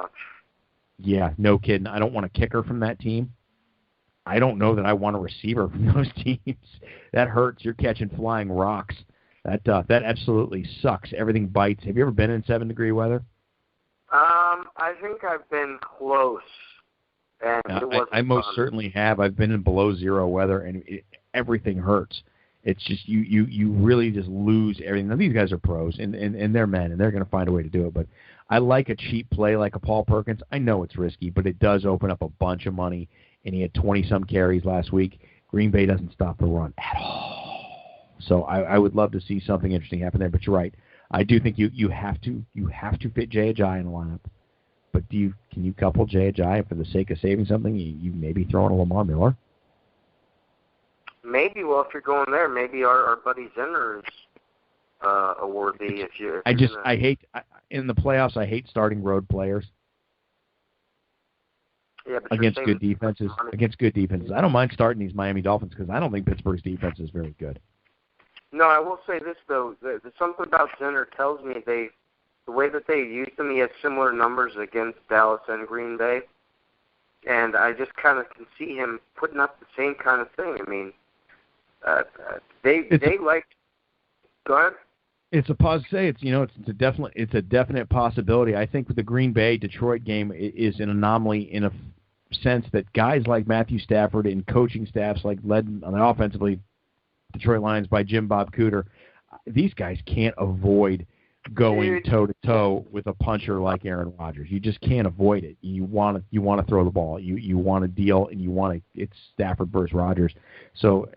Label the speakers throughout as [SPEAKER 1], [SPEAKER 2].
[SPEAKER 1] much.
[SPEAKER 2] Yeah, no kidding. I don't want a kicker from that team. I don't know that I want a receiver from those teams. That hurts. You're catching flying rocks. That absolutely sucks. Everything bites. Have you ever been in 7-degree weather?
[SPEAKER 1] I think I've been close, and it wasn't
[SPEAKER 2] I most
[SPEAKER 1] fun.
[SPEAKER 2] certainly have. I've been in below zero weather, and everything hurts. It's just you really just lose everything. Now, these guys are pros, and they're men, and they're going to find a way to do it. But I like a cheap play like a Paul Perkins. I know it's risky, but it does open up a bunch of money, and he had 20-some carries last week. Green Bay doesn't stop the run at all. So I would love to see something interesting happen there, but you're right. I do think you have to fit Jay Ajayi in the lineup. But can you couple Jay Ajayi for the sake of saving something? You maybe throw in a Lamar Miller?
[SPEAKER 1] Maybe. Well, if you're going there, maybe our buddy Zenner is a worthy.
[SPEAKER 2] I hate in the playoffs. I hate starting road players.
[SPEAKER 1] Yeah, but
[SPEAKER 2] against good defenses. Against good defenses, I don't mind starting these Miami Dolphins because I don't think Pittsburgh's defense is very good.
[SPEAKER 1] No, I will say this though. There's something about Zenner tells me the way that they use him, he has similar numbers against Dallas and Green Bay, and I just kind of can see him putting up the same kind of thing. I mean, they like. Go ahead.
[SPEAKER 2] It's a definite possibility. I think with the Green Bay Detroit game is an anomaly in a sense that guys like Matthew Stafford and coaching staffs like led on the offensively Detroit Lions by Jim Bob Cooter, these guys can't avoid going toe-to-toe with a puncher like Aaron Rodgers. You just can't avoid it. You want to throw the ball. You want to deal, and it's Stafford versus Rodgers. So,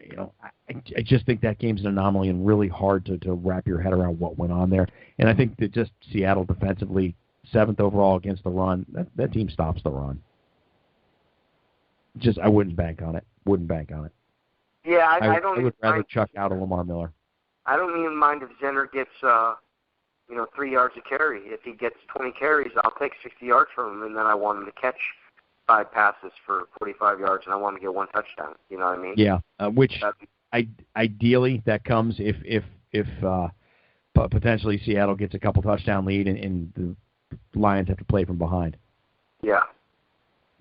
[SPEAKER 2] I just think that game's an anomaly and really hard to wrap your head around what went on there. And I think that just Seattle defensively, 7th overall against the run, that team stops the run. I wouldn't bank on it.
[SPEAKER 1] Yeah,
[SPEAKER 2] I would rather chuck out a Lamar Miller.
[SPEAKER 1] I don't even mind if Zenner gets 3 yards a carry. If he gets 20 carries, I'll take 60 yards from him, and then I want him to catch 5 passes for 45 yards, and I want him to get 1 touchdown. You know what I mean?
[SPEAKER 2] Yeah, ideally that comes if potentially Seattle gets a couple touchdown lead and the Lions have to play from behind.
[SPEAKER 1] Yeah.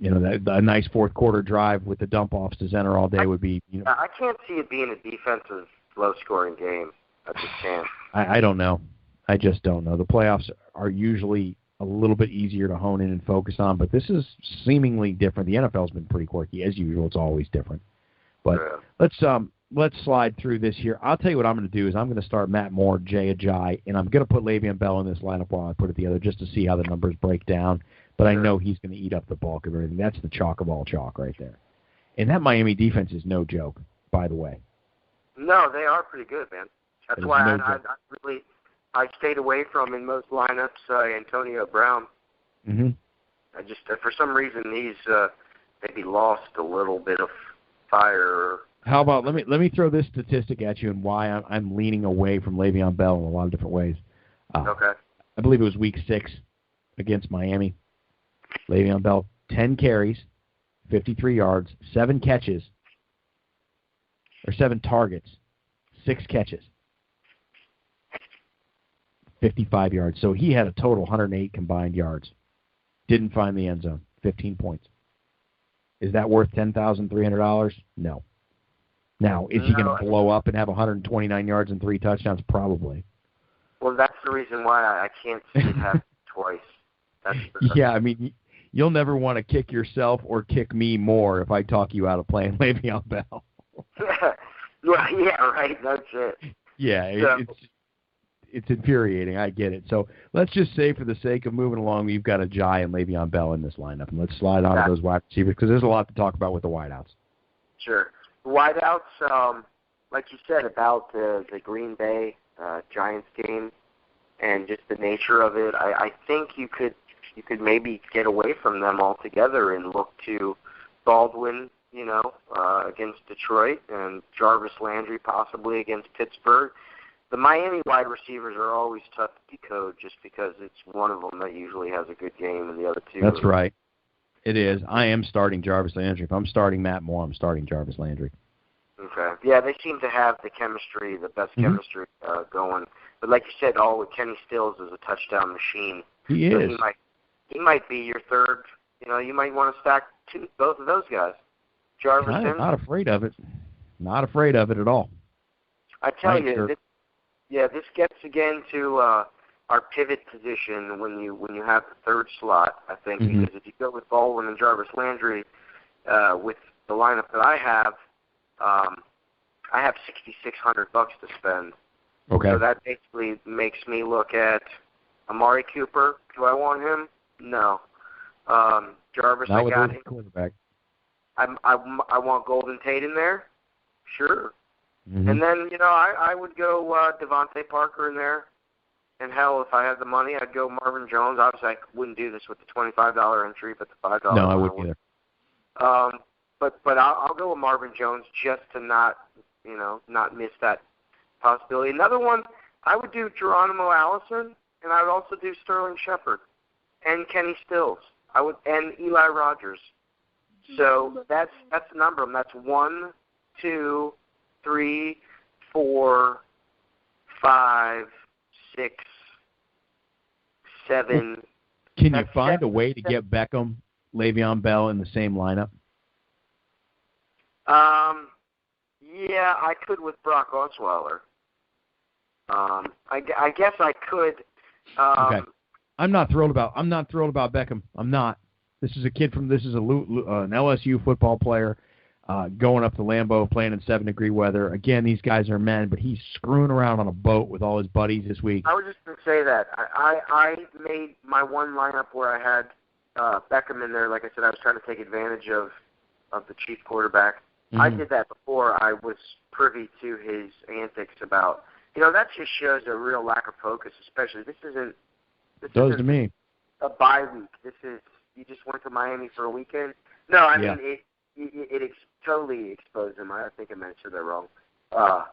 [SPEAKER 2] A nice fourth quarter drive with the dump offs to Zenner all day would be.
[SPEAKER 1] I can't see it being a defensive low scoring game. I just can't.
[SPEAKER 2] I don't know. I just don't know. The playoffs are usually a little bit easier to hone in and focus on, but this is seemingly different. The NFL's been pretty quirky as usual. It's always different. But let's slide through this here. I'll tell you what I'm going to do is I'm going to start Matt Moore, Jay Ajayi, and I'm going to put Le'Veon Bell in this lineup while I put it together just to see how the numbers break down. But I know he's going to eat up the bulk of everything. That's the chalk of all chalk right there. And that Miami defense is no joke, by the way.
[SPEAKER 1] No, they are pretty good, man. That's why I stayed away from in most lineups Antonio Brown.
[SPEAKER 2] Mm-hmm.
[SPEAKER 1] I just for some reason he's maybe lost a little bit of fire.
[SPEAKER 2] How about let me throw this statistic at you and why I'm leaning away from Le'Veon Bell in a lot of different ways.
[SPEAKER 1] Okay.
[SPEAKER 2] I believe it was week 6 against Miami. Le'Veon Bell, 10 carries, 53 yards, 7 catches, or 7 targets, 6 catches, 55 yards. So he had a total 108 combined yards. Didn't find the end zone, 15 points. Is that worth $10,300? No. Now, is he going to blow up and have 129 yards and 3 touchdowns? Probably.
[SPEAKER 1] Well, that's the reason why I can't see it happen twice.
[SPEAKER 2] Yeah, I mean, you'll never want to kick yourself or kick me more if I talk you out of playing Le'Veon Bell.
[SPEAKER 1] Yeah, right. That's it.
[SPEAKER 2] Yeah, it's infuriating. I get it. So let's just say for the sake of moving along, we've got Ajayi and Le'Veon Bell in this lineup. And let's slide on to those wide receivers because there's a lot to talk about with the wideouts.
[SPEAKER 1] Sure. The wideouts, like you said, about the Green Bay Giants game and just the nature of it, I think you could maybe get away from them altogether and look to Baldwin, against Detroit, and Jarvis Landry possibly against Pittsburgh. The Miami wide receivers are always tough to decode just because it's one of them that usually has a good game and the other two.
[SPEAKER 2] That's right. It is. I am starting Jarvis Landry. If I'm starting Matt Moore, I'm starting Jarvis Landry.
[SPEAKER 1] Okay. Yeah, they seem to have the chemistry, the best chemistry going. But like you said, all with Kenny Stills is a touchdown machine.
[SPEAKER 2] He is.
[SPEAKER 1] he might be your third. You might want to stack both of those guys. Jarvis.
[SPEAKER 2] I'm not afraid of it. Not afraid of it at all.
[SPEAKER 1] I tell you, this gets again to our pivot position when you have the third slot. I think because if you go with Baldwin and Jarvis Landry with the lineup that I have $6,600 to spend.
[SPEAKER 2] Okay.
[SPEAKER 1] So that basically makes me look at Amari Cooper. Do I want him? No. Jarvis,
[SPEAKER 2] not
[SPEAKER 1] I got him.
[SPEAKER 2] Quarterback.
[SPEAKER 1] I want Golden Tate in there. Sure.
[SPEAKER 2] Mm-hmm.
[SPEAKER 1] And then, I would go Devontae Parker in there. And hell, if I had the money, I'd go Marvin Jones. Obviously, I wouldn't do this with the $25 entry, but the $5.
[SPEAKER 2] No, I wouldn't either.
[SPEAKER 1] But I'll go with Marvin Jones just to not miss that possibility. Another one, I would do Geronimo Allison, and I would also do Sterling Shepard and Kenny Stills. And Eli Rogers. So that's the number of them. That's 1, 2, 3, 4, 5, 6, 7.
[SPEAKER 2] Can you find a way to get Beckham, Le'Veon Bell in the same lineup?
[SPEAKER 1] Yeah, I could with Brock Osweiler. I guess I could.
[SPEAKER 2] Okay. I'm not thrilled about Beckham. I'm not. This is an LSU football player going up to Lambeau, playing in 7-degree weather. Again, these guys are men, but he's screwing around on a boat with all his buddies this week.
[SPEAKER 1] I was just going to say that. I made my one lineup where I had Beckham in there. Like I said, I was trying to take advantage of the chief quarterback. Mm-hmm. I did that before I was privy to his antics about, that just shows a real lack of focus, especially. This isn't
[SPEAKER 2] to me
[SPEAKER 1] a bye week. This is, you just went to Miami for a weekend. No, I mean, it totally exposed him. I think I mentioned that wrong.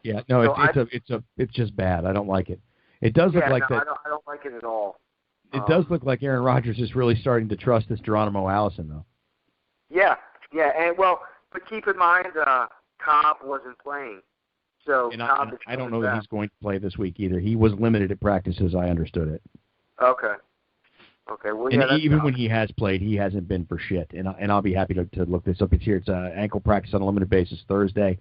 [SPEAKER 2] It's just bad. I don't like it. It does look like that.
[SPEAKER 1] I don't like it at all.
[SPEAKER 2] It does look like Aaron Rodgers is really starting to trust this Geronimo Allison, though.
[SPEAKER 1] Yeah, but keep in mind, Cobb wasn't playing. So
[SPEAKER 2] I don't know that he's going to play this week either. He was limited at practice, as I understood it.
[SPEAKER 1] Okay. Well,
[SPEAKER 2] and even when he has played, he hasn't been for shit. And I'll be happy to look this up. It's here. It's ankle practice on a limited basis Thursday.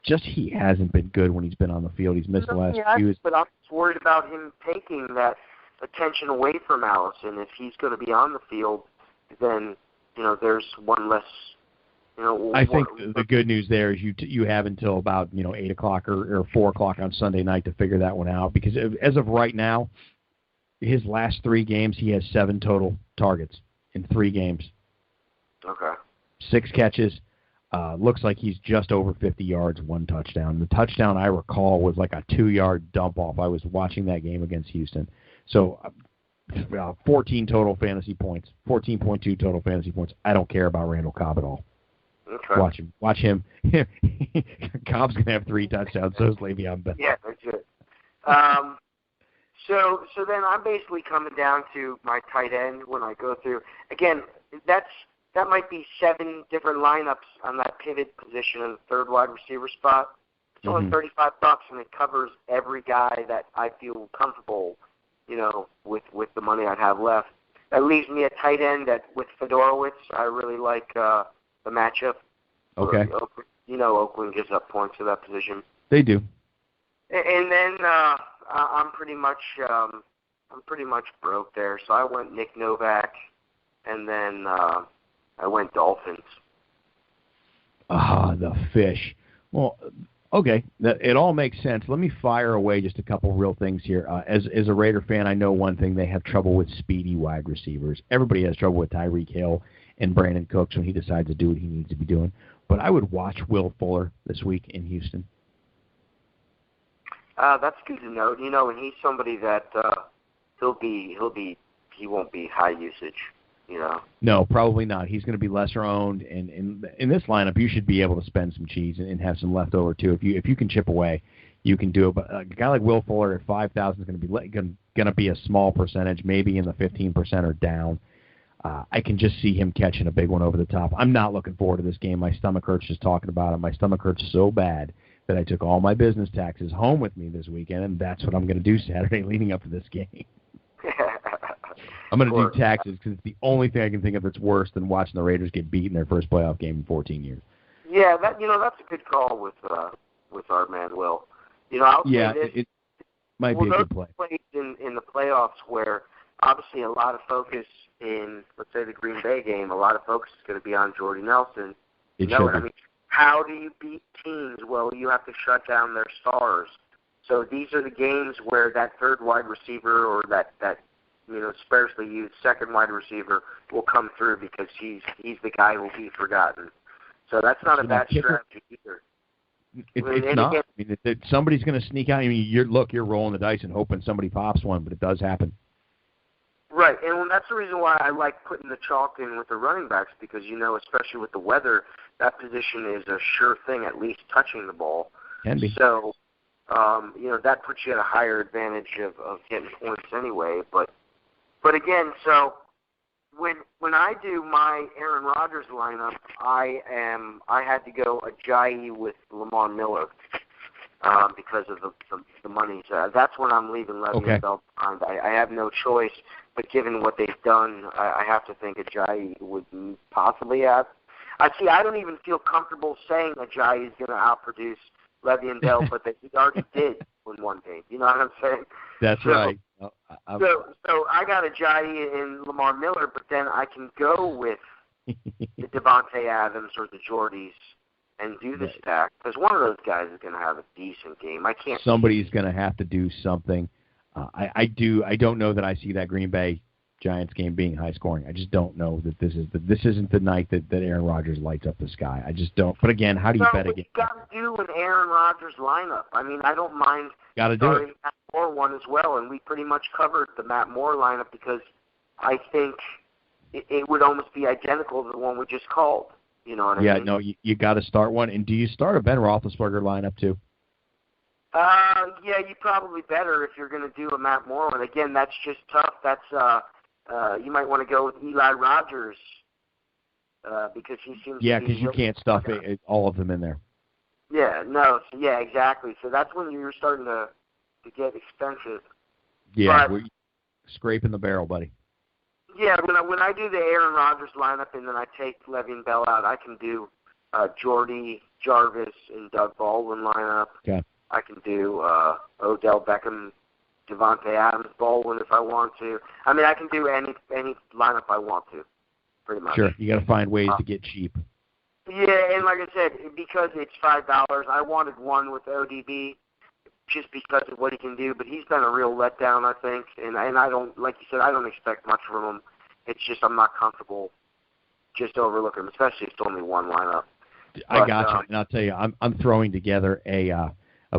[SPEAKER 2] He hasn't been good when he's been on the field. He's missed the last few.
[SPEAKER 1] But I'm just worried about him taking that attention away from Allison. If he's going to be on the field, then there's one less.
[SPEAKER 2] I think the good news there is you have until about 8 o'clock or 4 o'clock on Sunday night to figure that one out, because as of right now, his last 3 games he has 7 total targets in 3 games.
[SPEAKER 1] Okay.
[SPEAKER 2] 6 catches. Looks like he's just over 50 yards, 1 touchdown. The touchdown I recall was like a 2-yard dump off. I was watching that game against Houston. So 14 total fantasy points, 14.2 total fantasy points. I don't care about Randall Cobb at all.
[SPEAKER 1] Okay.
[SPEAKER 2] Watch him. Cobb's going to have 3 touchdowns, so is Le'Veon Bell.
[SPEAKER 1] Yeah, that's it. So then I'm basically coming down to my tight end when I go through. Again, that might be 7 different lineups on that pivot position in the third wide receiver spot. It's only $35, and it covers every guy that I feel comfortable, with the money I'd have left. That leaves me a tight end with Fedorowicz. I really like the matchup.
[SPEAKER 2] Okay.
[SPEAKER 1] Oakland gives up points to that position.
[SPEAKER 2] They do.
[SPEAKER 1] And then I'm pretty much broke there. So I went Nick Novak, and then I went Dolphins.
[SPEAKER 2] The fish. Well, okay, it all makes sense. Let me fire away just a couple real things here. As a Raider fan, I know one thing: they have trouble with speedy wide receivers. Everybody has trouble with Tyreek Hill and Brandon Cooks when he decides to do what he needs to be doing. But I would watch Will Fuller this week in Houston.
[SPEAKER 1] That's good to know. And he's somebody that he won't be high usage.
[SPEAKER 2] No, probably not. He's going to be lesser owned, and in this lineup, you should be able to spend some cheese and have some leftover too. If you can chip away, you can do it. But a guy like Will Fuller at 5,000 is going to be a small percentage, maybe in the 15% or down. I can just see him catching a big one over the top. I'm not looking forward to this game. My stomach hurts just talking about it. My stomach hurts so bad that I took all my business taxes home with me this weekend, and that's what I'm going to do Saturday leading up to this game. I'm going to do taxes because it's the only thing I can think of that's worse than watching the Raiders get beat in their first playoff game in 14 years.
[SPEAKER 1] Yeah, that's a good call with our man Will. I'll say this.
[SPEAKER 2] It might be a good play.
[SPEAKER 1] Plays in the playoffs where obviously a lot of focus in, let's say, the Green Bay game, a lot of focus is going to be on Jordy Nelson. How do you beat teams? Well, you have to shut down their stars. So these are the games where that third wide receiver or that sparsely used second wide receiver will come through because he's the guy who will be forgotten. So that's not a bad strategy either.
[SPEAKER 2] It's not. Somebody's going to sneak out. You're rolling the dice and hoping somebody pops one, but it does happen.
[SPEAKER 1] Right, and that's the reason why I like putting the chalk in with the running backs because, especially with the weather, that position is a sure thing, at least touching the ball.
[SPEAKER 2] Can be.
[SPEAKER 1] So, that puts you at a higher advantage of getting points anyway. But again, so when I do my Aaron Rodgers lineup, I had to go Ajayi with Lamar Miller because of the money. So that's when I'm leaving Le'Veon Bell behind. I have no choice, but given what they've done, I have to think Ajayi would possibly have. I don't even feel comfortable saying Ajayi is going to outproduce Le'Veon Bell, but he already did in one game. You know what I'm saying?
[SPEAKER 2] That's right.
[SPEAKER 1] So I got Ajayi and Lamar Miller, but then I can go with the Devontae Adams or the Jordys and do the stack because one of those guys is going to have a decent game. Somebody's
[SPEAKER 2] going to have to do something. I don't know that I see that Green Bay Giants game being high scoring. I just don't know that this isn't the night that Aaron Rodgers lights up the sky. I just don't. But again, how do you bet again?
[SPEAKER 1] You got to do an Aaron Rodgers lineup. I don't mind.
[SPEAKER 2] Got to do it.
[SPEAKER 1] Matt Moore one as well, and we pretty much covered the Matt Moore lineup because I think it would almost be identical to the one we just called. You know what I mean?
[SPEAKER 2] Yeah, no, you got to start one. And do you start a Ben Roethlisberger lineup too?
[SPEAKER 1] Yeah, you probably better if you're going to do a Matt Moore one. Again, that's just tough. That's you might want to go with Eli Rogers because he seems.
[SPEAKER 2] Yeah, because you can't stuff all of them in there.
[SPEAKER 1] Yeah, no, yeah, exactly. So that's when you're starting to get expensive.
[SPEAKER 2] Yeah, we're scraping the barrel, buddy.
[SPEAKER 1] Yeah, when I do the Aaron Rodgers lineup and then I take Le'Veon Bell out, I can do Jordy, Jarvis, and Doug Baldwin lineup.
[SPEAKER 2] Okay.
[SPEAKER 1] I can do Odell Beckham, Devontae Adams, Baldwin if I want to. I can do any lineup I want to, pretty much.
[SPEAKER 2] Sure, you got to find ways to get cheap.
[SPEAKER 1] Yeah, and like I said, because it's $5, I wanted one with ODB just because of what he can do, but he's been a real letdown, I think, and I don't, like you said, I don't expect much from him. It's just I'm not comfortable just overlooking him, especially if it's only one lineup.
[SPEAKER 2] I got you, and I'll tell you, I'm throwing together a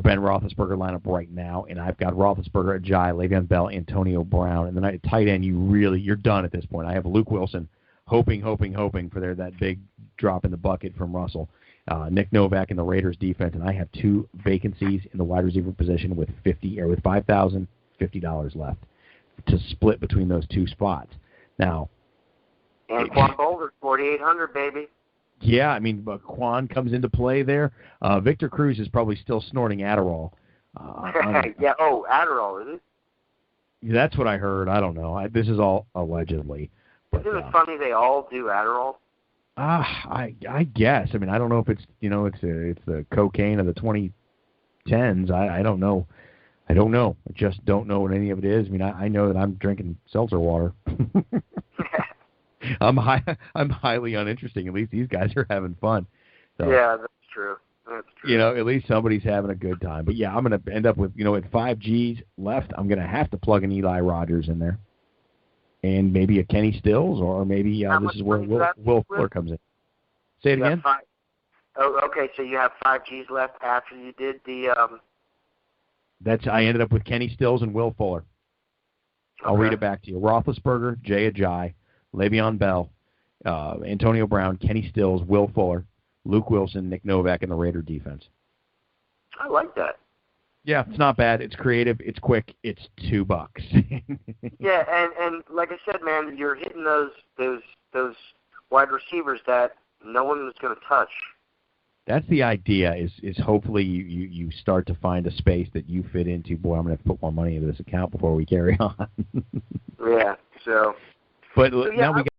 [SPEAKER 2] Ben Roethlisberger lineup right now, and I've got Roethlisberger, Ajayi, Le'Veon Bell, Antonio Brown, and then at tight end, you're done at this point. I have Luke Wilson, hoping for that big drop in the bucket from Russell. Nick Novak in the Raiders defense, and I have two vacancies in the wide receiver position with $5,050 left to split between those two spots. Now,
[SPEAKER 1] and Quan Boulder, 4,800, baby.
[SPEAKER 2] Yeah, but Quan comes into play there. Victor Cruz is probably still snorting Adderall.
[SPEAKER 1] Yeah, Adderall, is it?
[SPEAKER 2] That's what I heard. I don't know. This is all allegedly. But,
[SPEAKER 1] isn't it funny they all do Adderall?
[SPEAKER 2] I guess. I don't know if it's it's the cocaine of the 2010s. I don't know. I just don't know what any of it is. I know that I'm drinking seltzer water. I'm highly uninteresting. At least these guys are having fun. So,
[SPEAKER 1] yeah, that's true.
[SPEAKER 2] At least somebody's having a good time. But yeah, I'm going to end up with at 5 G's left. I'm going to have to plug an Eli Rogers in there. And maybe a Kenny Stills, or maybe this is where Will Fuller comes in. Say it again?
[SPEAKER 1] Okay, so you have 5 G's left after you did the...
[SPEAKER 2] I ended up with Kenny Stills and Will Fuller. I'll read it back to you. Roethlisberger, Jay Ajayi, Le'Veon Bell, Antonio Brown, Kenny Stills, Will Fuller, Luke Wilson, Nick Novak, and the Raider defense.
[SPEAKER 1] I like that.
[SPEAKER 2] Yeah, it's not bad. It's creative. It's quick. It's $2.
[SPEAKER 1] Yeah, and like I said, man, you're hitting those wide receivers that no one is going to touch.
[SPEAKER 2] That's the idea. Is hopefully you start to find a space that you fit into. Boy, I'm going to put more money into this account before we carry on.
[SPEAKER 1] Yeah. So,
[SPEAKER 2] But
[SPEAKER 1] yeah,
[SPEAKER 2] now we got